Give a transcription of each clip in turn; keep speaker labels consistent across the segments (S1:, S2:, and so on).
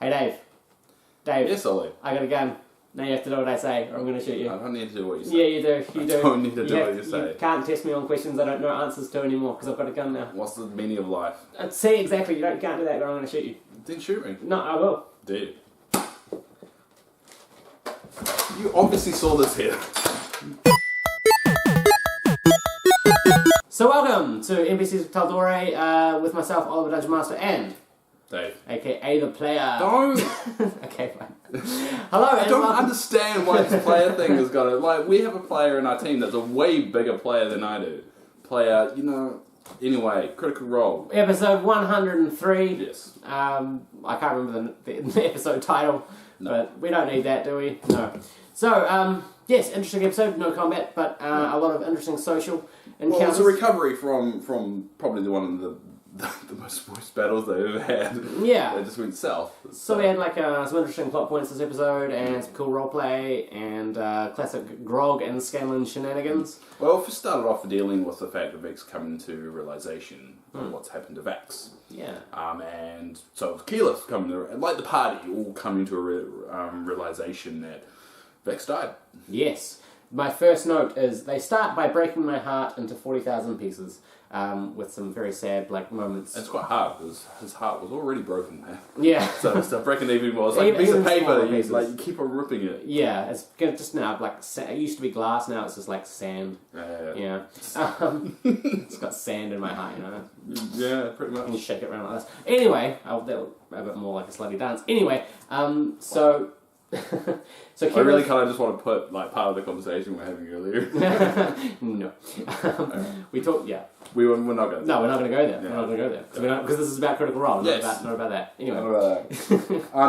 S1: Hey, Dave. Dave.
S2: Yes, Ollie.
S1: I got a gun. Now you have to do what I say, or I'm going to shoot you.
S2: I don't need to do what you say.
S1: Yeah, you do. You do.
S2: I don't need to do what you say.
S1: You can't test me on questions I don't know answers to anymore, because I've got a gun now.
S2: What's the meaning of life?
S1: See, exactly. You can't do that, or I'm going to shoot you.
S2: Then shoot me.
S1: No, I will.
S2: Dude. You obviously saw this here.
S1: So welcome to NPCs of Tal'Dorei with myself, Oliver Dungeon Master, and
S2: Dave.
S1: aka the player.
S2: Don't.
S1: Okay, fine. Hello,
S2: I don't understand why this player thing has got it. Like, we have a player in our team that's a way bigger player than I do. Player, you know. Anyway, Critical Role.
S1: Episode 103.
S2: Yes.
S1: I can't remember the episode title,
S2: No.
S1: but we don't need that, do we? No. So, yes, interesting episode, no combat, but a lot of interesting social encounters.
S2: Well, it's a recovery from probably the one of the most worst battles they've ever had.
S1: Yeah.
S2: They just went south.
S1: So we had like some interesting plot points this episode, and some cool roleplay, and classic Grog and Scanlan shenanigans.
S2: Well, if we started off dealing with the fact that Vex coming to realization of what's happened to Vex.
S1: Yeah.
S2: And so Keyleth coming to, like the party, all coming to a realization that Vex died.
S1: Yes. My first note is they start by breaking my heart into 40,000 pieces, with some very sad moments.
S2: It's quite hard because his heart was already broken there.
S1: Yeah.
S2: So they start breaking it even more. It's like a piece of paper. You keep on ripping it.
S1: Yeah, it's just now it used to be glass. Now it's just like sand. Yeah. It's got sand in my heart, you know.
S2: Yeah, pretty much.
S1: And you shake it around like this. Anyway, that'll a bit more like a slutty dance. Anyway, so. So
S2: I really kind of just want to put like part of the conversation we're having earlier.
S1: No. We talked. Yeah.
S2: We're not going.
S1: No, we're not going to go there.
S2: Yeah.
S1: We're not going to go there because this is about Critical Role.
S2: Yes.
S1: Not about that. Anyway.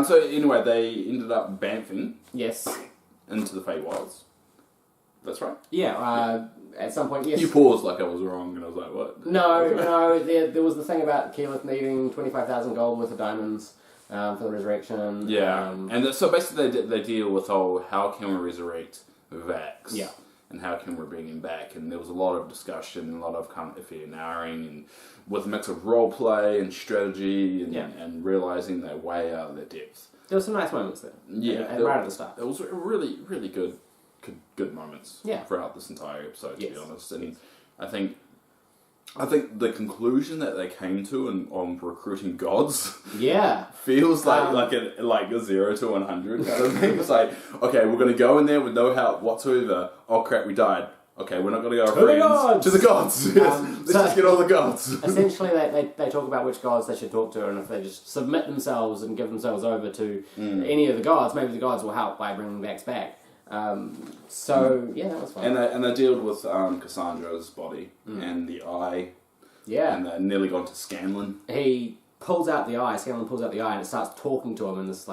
S2: So anyway, they ended up bamfing.
S1: Yes.
S2: Into the Feywilds. That's right.
S1: Yeah. At some point, yes.
S2: You paused like I was wrong, and I was like, "What?"
S1: No. There was the thing about Keyleth needing 25,000 gold worth of diamonds. For the resurrection.
S2: Yeah, and so basically they deal with how can we resurrect Vax?
S1: Yeah.
S2: And how can we bring him back? And there was a lot of discussion, a lot of kind of iffy and narrowing, and with a mix of role play and strategy, and realizing their way out of their depth.
S1: There were some nice moments there.
S2: Yeah,
S1: right at the start.
S2: It was really, really good moments.
S1: Yeah.
S2: Throughout this entire episode, to be honest, and
S1: yes.
S2: I think the conclusion that they came to on recruiting gods feels like a 0 to 100 kind of thing. It's like, okay, we're going to go in there with no help whatsoever. Oh crap, we died. Okay, we're not going to go to the gods. Yes. Let's just get all the gods.
S1: Essentially, they talk about which gods they should talk to, and if they just submit themselves and give themselves over to any of the gods, maybe the gods will help by bringing Vax back. That was fun.
S2: And they dealt with Cassandra's body and the eye.
S1: Yeah.
S2: And they're nearly gone to Scanlan.
S1: He pulls out the eye, Scanlan pulls out the eye, and it starts talking to him in this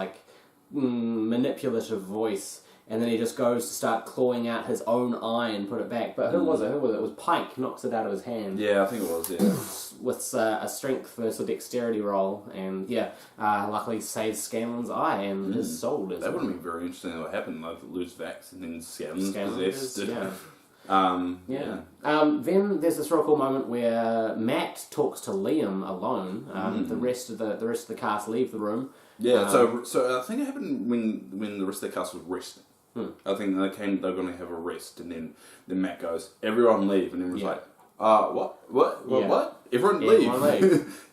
S1: manipulative voice, and then he just goes to start clawing out his own eye and put it back. But who was it? It was Pike knocks it out of his hand.
S2: Yeah, I think it was, yeah.
S1: With a strength versus a dexterity roll, and luckily saves Scanlan's eye and his soul.
S2: That would have been very interesting what happened, like lose Vax and then Scanlan's possessed.
S1: Then there's this real cool moment where Matt talks to Liam alone. The rest of the cast leave the room.
S2: Yeah, so I think it happened when the rest of the cast was resting. I think they're going to have a rest, and then Matt goes, "Everyone leave," and then was like, what? Everyone leave.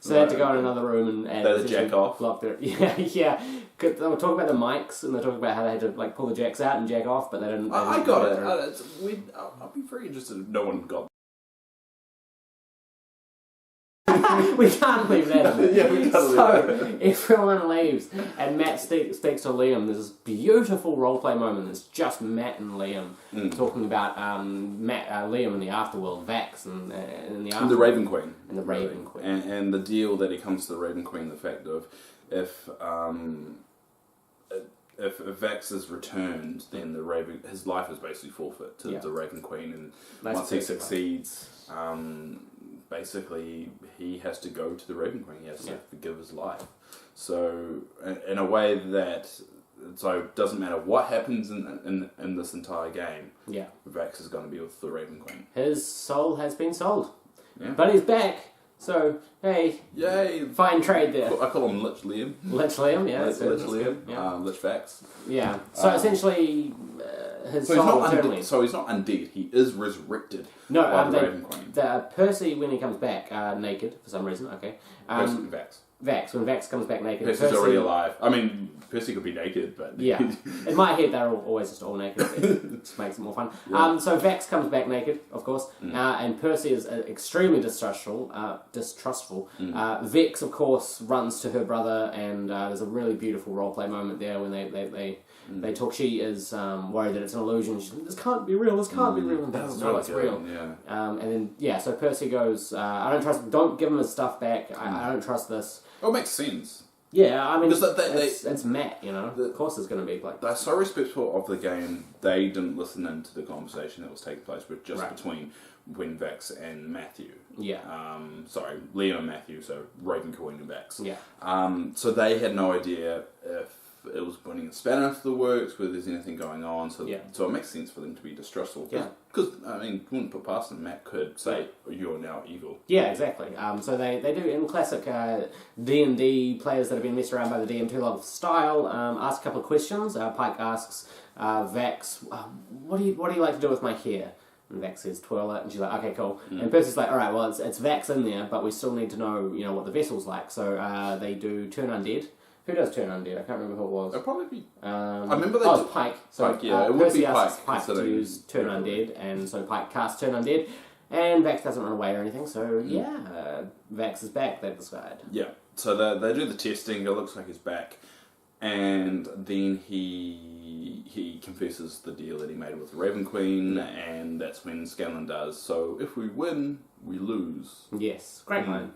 S1: So they had to go in another room and
S2: they had to jack off.
S1: Block their, yeah. They were talking about the mics, and they were talking about how they had to pull the jacks out and jack off, but they didn't.
S2: I got it. I'll be very interested if no one got.
S1: We can't leave that in.
S2: Yeah, we can't leave that.
S1: Everyone leaves, and Matt speaks to Liam. There's this beautiful roleplay moment. It's just Matt and Liam talking about Liam in the afterworld, Vax, and the afterworld.
S2: And the Raven Queen.
S1: And the Raven Queen.
S2: And the deal that he comes to the Raven Queen, the fact of if Vax is returned, then his life is basically forfeit to the Raven Queen, and once he succeeds, basically he has to go to the Raven Queen. He has to forgive his life. So in a way that it doesn't matter what happens in this entire game. Yeah, Vax is going to be with the Raven Queen.
S1: His soul has been sold,
S2: yeah.
S1: but he's back. So, hey.
S2: Yay.
S1: Fine trade there.
S2: I call him Lich Liam.
S1: Lich Liam, yeah.
S2: Lich Liam. Yeah. Lich Vax.
S1: Yeah. So essentially, his soul
S2: so he's not undead. He is resurrected.
S1: No,
S2: by the Raven Queen.
S1: Percy, when he comes back naked, for some reason, okay.
S2: Vax.
S1: When Vax comes back naked.
S2: Percy's already alive. I mean, Percy could be naked, but...
S1: Yeah. In my head, they're always just all naked. It just makes it more fun. Yeah. So Vax comes back naked, of course, and Percy is extremely distrustful. Vex, of course, runs to her brother, and there's a really beautiful roleplay moment there when they talk. She is worried that it's an illusion. She's like, this can't be real, And Vax, no, it's real.
S2: Yeah.
S1: And then, so Percy goes, I don't trust... Don't give him his stuff back. I don't trust this.
S2: Well, it makes sense.
S1: Yeah, I mean, it's Matt, you know. Of course there's going to be like...
S2: They're so respectful of the game, they didn't listen into the conversation that was taking place between when Vax and Matthew.
S1: Yeah.
S2: Liam and Matthew, so Raven Queen and Vax.
S1: Yeah.
S2: So they had no idea if it was putting a spanner into the works, whether there's anything going on, so it makes sense for them to be distrustful.
S1: Yeah.
S2: Because, I mean, you wouldn't put past them, Matt could say, you're now evil.
S1: Yeah, exactly. So they do, in classic D&D players that have been messed around by the DM too long style, ask a couple of questions. Pike asks Vax, what do you like to do with my hair? And Vax says, twirl it, and she's like, okay, cool. And Percy's like, alright, well, it's Vax in there, but we still need to know, what the vessel's like. So they do turn undead. Who does turn undead? I can't remember who it was.
S2: It'll probably be...
S1: I
S2: remember that...
S1: Oh, it's Pike. So,
S2: Pike, yeah. It would
S1: Percy
S2: be
S1: asks
S2: Pike
S1: to use turn undead, and so Pike casts turn undead, and Vax doesn't run away or anything, so Vax is back, they've decided.
S2: Yeah. So they do the testing, it looks like he's back, and then he confesses the deal that he made with the Raven Queen, and that's when Scanlan does. So if we win, we lose.
S1: Yes, great line.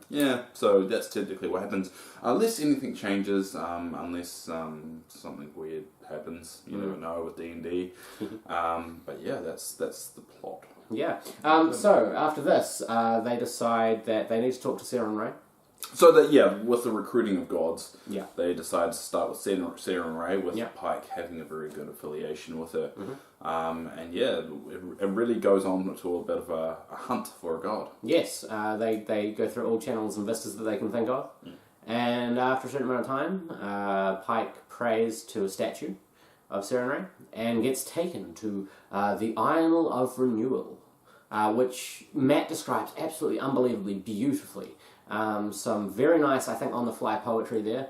S2: Yeah, so that's technically what happens. Unless anything changes, unless something weird happens, you never know with D&D. But yeah, that's the plot.
S1: Yeah. So after this, they decide that they need to talk to Sarah and Ray.
S2: So that with the recruiting of gods,
S1: they
S2: decide to start with Sarah and Ray, with Pike having a very good affiliation with her. And it really goes on to a bit of a hunt for a god. Yes,
S1: they go through all channels and vistas that they can think of, and after a certain amount of time, Pike prays to a statue of Sarah and Ray and gets taken to the Isle of Renewal, which Matt describes absolutely unbelievably beautifully. Some very nice, I think, on-the-fly poetry there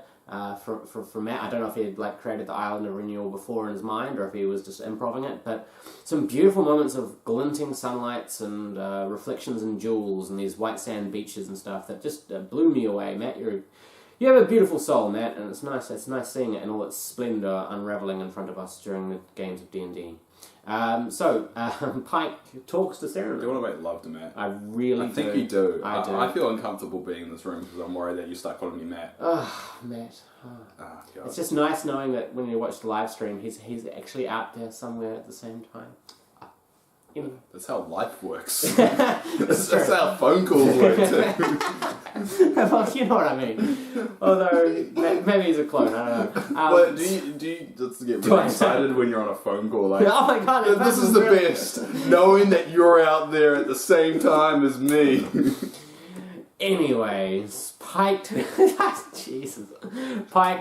S1: for Matt. I don't know if he had created the Island of Renewal before in his mind, or if he was just improving it. But some beautiful moments of glinting sunlights and reflections and jewels and these white sand beaches and stuff that just blew me away. Matt, you have a beautiful soul, Matt, and it's nice. It's nice seeing it in all its splendor unraveling in front of us during the games of D&D. Pike talks to Sarah.
S2: Do you want to make love to Matt?
S1: I think
S2: you do.
S1: I do.
S2: I feel uncomfortable being in this room because I'm worried that you start calling me Matt.
S1: Matt.
S2: God.
S1: It's just nice knowing that when you watch the live stream, he's actually out there somewhere at the same time.
S2: That's how life works. That's how phone calls work too.
S1: Well, you know what I mean. Although maybe he's a clone. I don't know.
S2: But do you just get really excited when you're on a phone call? Like,
S1: oh my god!
S2: This is the best, knowing that you're out there at the same time as me.
S1: Anyways, Pike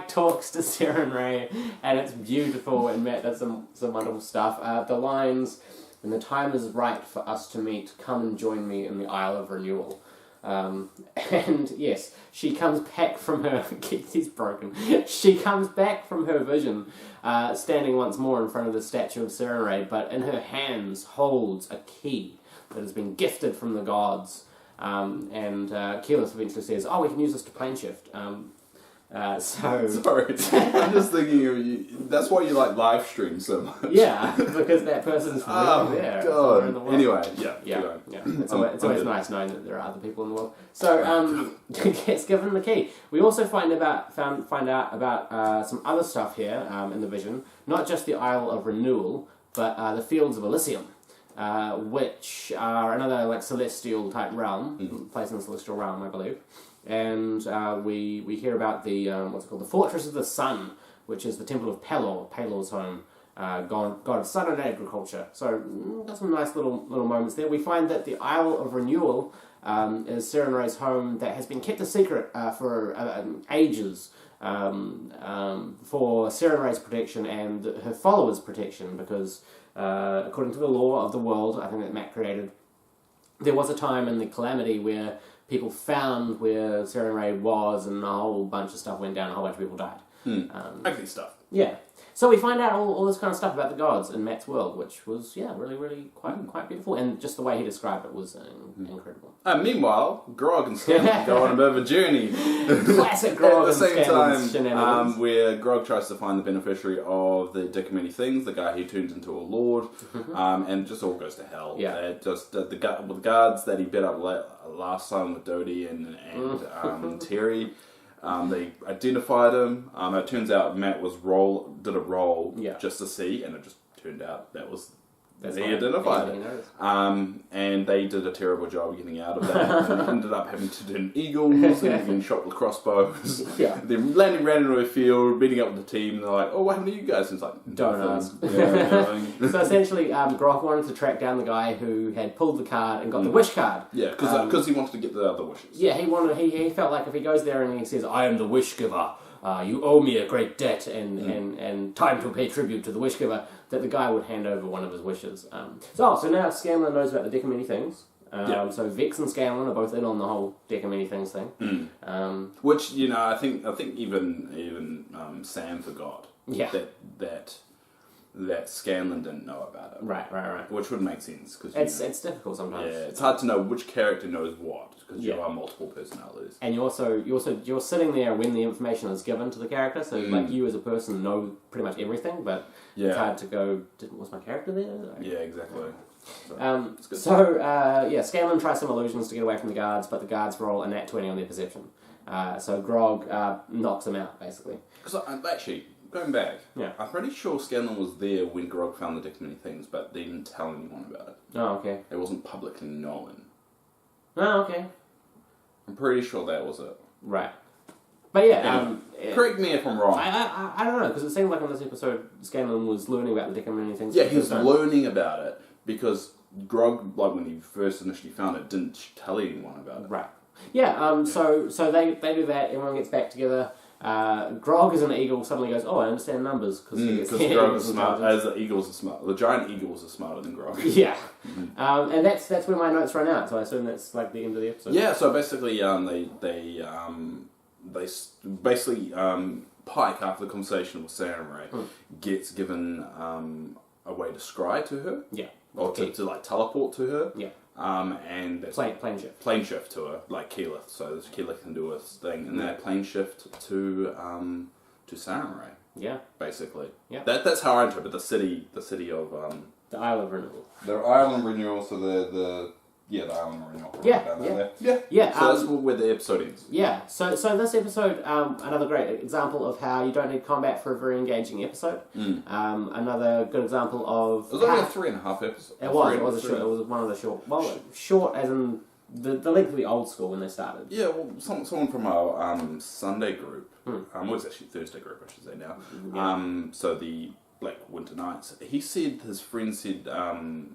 S1: talks to Sarah and Ray, and it's beautiful. And Matt does some wonderful stuff. The lines. When the time is right for us to meet, come and join me in the Isle of Renewal. And yes, she comes back from her... He's broken. She comes back from her vision, standing once more in front of the statue of Sarah Ray, but in her hands holds a key that has been gifted from the gods. Keyleth eventually says, we can use this to plane shift. Sorry,
S2: I'm just thinking of you. That's why you like live stream so much.
S1: Yeah, because that person's really there.
S2: God.
S1: In the world.
S2: Anyway,
S1: yeah. It's always nice knowing that there are other people in the world. So, gets given the key. We also find out about some other stuff here in the vision. Not just the Isle of Renewal, but the Fields of Elysium, which are another celestial type realm, place in the celestial realm, I believe. And we hear about the the Fortress of the Sun, which is the Temple of Pelor, Pelor's home, god of sun and agriculture. So got some nice little moments there. We find that the Isle of Renewal is Serenrei's home that has been kept a secret for ages. For Serenrei's protection and her followers' protection, because according to the law of the world, I think that Matt created, there was a time in the Calamity where people found where Serenrei was, and a whole bunch of stuff went down, a whole bunch of people died.
S2: Ugly stuff.
S1: Yeah. So we find out all this kind of stuff about the gods in Matt's world, which was, really, really quite beautiful. And just the way he described it was incredible.
S2: Meanwhile, Grog and Scanlan go on a bit of a journey.
S1: Classic Grog
S2: At the
S1: and
S2: same
S1: Scanlan
S2: time, where Grog tries to find the beneficiary of the Dick and Many Things, the guy who turns into a lord, and just all goes to hell.
S1: Yeah.
S2: Just the guards that he beat up last time with Dodie and Terry. They identified him. It turns out Matt did a roll just to see, and it just turned out he identified it. And they did a terrible job getting out of that. And ended up having to turn eagles and getting shot with crossbows. Then landing randomly in a field, meeting up with the team. And they're like, "Oh, what happened to you guys?" And it's like,
S1: don't ask. So essentially, Grog wanted to track down the guy who had pulled the card and got the wish card.
S2: Yeah, because he wanted to get the other wishes.
S1: Yeah, he felt like if he goes there and he says, "I am the wish giver. You owe me a great debt and time to pay tribute to the wish giver," that the guy would hand over one of his wishes. So now Scanlan knows about the Dick and Many Things. So Vex and Scanlan are both in on the whole Dick and Many Things thing.
S2: Which, I think even Sam forgot that Scanlan didn't know about it.
S1: Right.
S2: Which would make sense. Cause,
S1: it's difficult sometimes.
S2: Yeah, it's hard to know which character knows what, because you are multiple personalities.
S1: And you're sitting there when the information is given to the character, so like you as a person know pretty much everything, but it's hard to go, was my character there?
S2: Yeah, exactly.
S1: Scanlan tries some illusions to get away from the guards, but the guards roll a nat 20 on their perception. So Grog knocks them out, basically.
S2: Because actually, going back, I'm pretty sure Scanlan was there when Grog found the Dick and Many Things, but they didn't tell anyone about it.
S1: Oh, okay.
S2: It wasn't publicly known.
S1: Oh, okay.
S2: I'm pretty sure that was it.
S1: Right. But
S2: correct me if I'm wrong.
S1: I don't know, because it seemed like on this episode, Scanlan was learning about the Dick and Many Things.
S2: Yeah, he was learning about it, because Grog, like when he first initially found it, didn't tell anyone about it.
S1: Right. Yeah, so they do that, everyone gets back together. Grog as an eagle suddenly goes, "Oh, I understand numbers," because
S2: Grog is smart. As the eagles are smart. The giant eagles are smarter than Grog.
S1: Yeah. And that's where my notes run out, so I assume that's like the end of the episode.
S2: Yeah, so basically Pike, after the conversation with Serenrei, gets given a way to scry to her.
S1: Yeah.
S2: Or to like teleport to her.
S1: Yeah.
S2: And that's plane shift to her, like Keyleth, so this Keyleth can do his thing, and then plane shift to Serenrei.
S1: Yeah,
S2: basically.
S1: Yeah,
S2: that's how I interpret the city of
S1: the Isle of Renewal.
S2: The Isle of Renewal, so the Island of Renewal.
S1: Yeah.
S2: So that's where the episode ends.
S1: Yeah. So this episode, another great example of how you don't need combat for a very engaging episode. Another good example of
S2: it was only a 3.5 episode.
S1: It was one of the short. Well, short as in the length of the old school when they started.
S2: Yeah. Well, someone from our Sunday group, well, it's actually Thursday group, I should say now. Yeah. So the Black Winter Nights. His friend said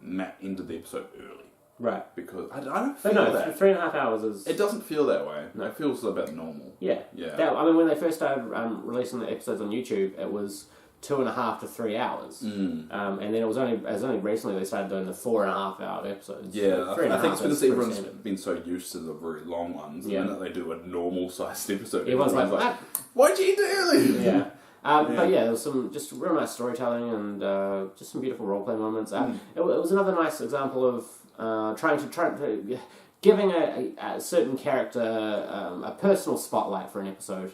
S2: Matt ended the episode early.
S1: Right.
S2: Because I don't feel that.
S1: 3.5 hours is...
S2: It doesn't feel that way. No. It feels about normal.
S1: Yeah. I mean, when they first started releasing the episodes on YouTube, it was 2.5 to 3 hours. And then it was only recently they started doing the 4.5 hour episodes.
S2: Yeah, I think it's because everyone's been so used to the very long ones. Yeah. And then they do a normal sized episode.
S1: Everyone's like,
S2: why'd you eat it early?
S1: Yeah. But there was some just real nice storytelling and just some beautiful roleplay moments. It was another nice example of trying to giving a certain character a personal spotlight for an episode.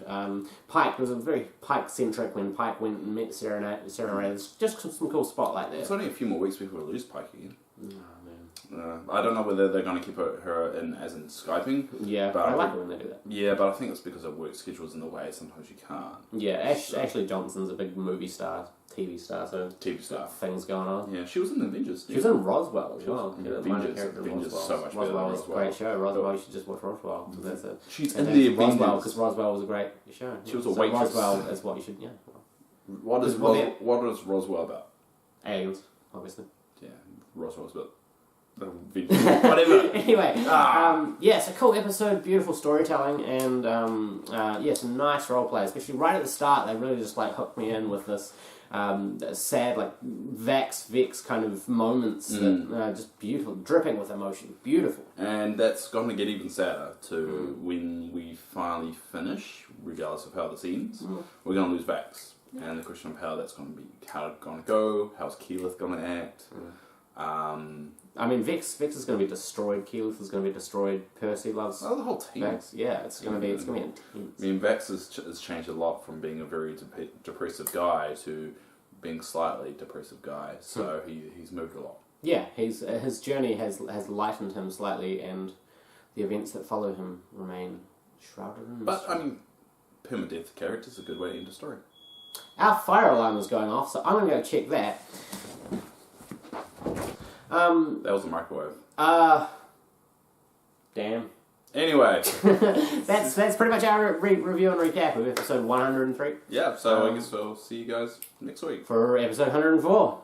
S1: Pike was a very Pike-centric when Pike went and met Serenrei. There's just some cool spotlight there.
S2: It's only a few more weeks before we lose Pike again.
S1: Oh, man.
S2: I don't know whether they're going to keep her in as in Skyping.
S1: Yeah, but I like it when they do that.
S2: Yeah, but I think it's because of work schedules in the way. Sometimes you can't.
S1: Yeah, Ashley Johnson's a big movie star, TV star, so things going on.
S2: Yeah, she was in Avengers.
S1: She was in Roswell as well.
S2: Avengers so much better.
S1: Roswell is a great show. Roswell, you should just watch Roswell. So that's it.
S2: She's in the Avengers.
S1: Roswell, because Roswell was a great show.
S2: She was a waitress.
S1: Roswell is what you should,
S2: What is Roswell about?
S1: aliens, obviously.
S2: Yeah, Roswell's but whatever.
S1: Anyway, it's a cool episode, beautiful storytelling, and some nice role play. Especially right at the start, they really just like hooked me in with this sad, like Vex kind of moments that just beautiful, dripping with emotion, beautiful.
S2: And that's going to get even sadder too when we finally finish, regardless of how this ends. We're going to lose Vex, and the question of how that's going to be, how it's going to go, how's Keyleth going to act.
S1: I mean, Vex is going to be destroyed. Keyleth is going to be destroyed. Percy loves
S2: the whole team.
S1: Vex. Yeah, it's going to be intense.
S2: I mean, Vex has changed a lot from being a very depressive guy to being slightly depressive guy. So he's moved a lot. Yeah,
S1: his journey has lightened him slightly, and the events that follow him remain shrouded in mystery.
S2: But I mean, permadeath characters are a good way to end a story.
S1: Our fire alarm is going off, so I'm going to go check that.
S2: That was a microwave.
S1: Damn.
S2: Anyway.
S1: that's pretty much our review and recap of episode 103.
S2: Yeah, so I guess we'll see you guys next week.
S1: For episode 104.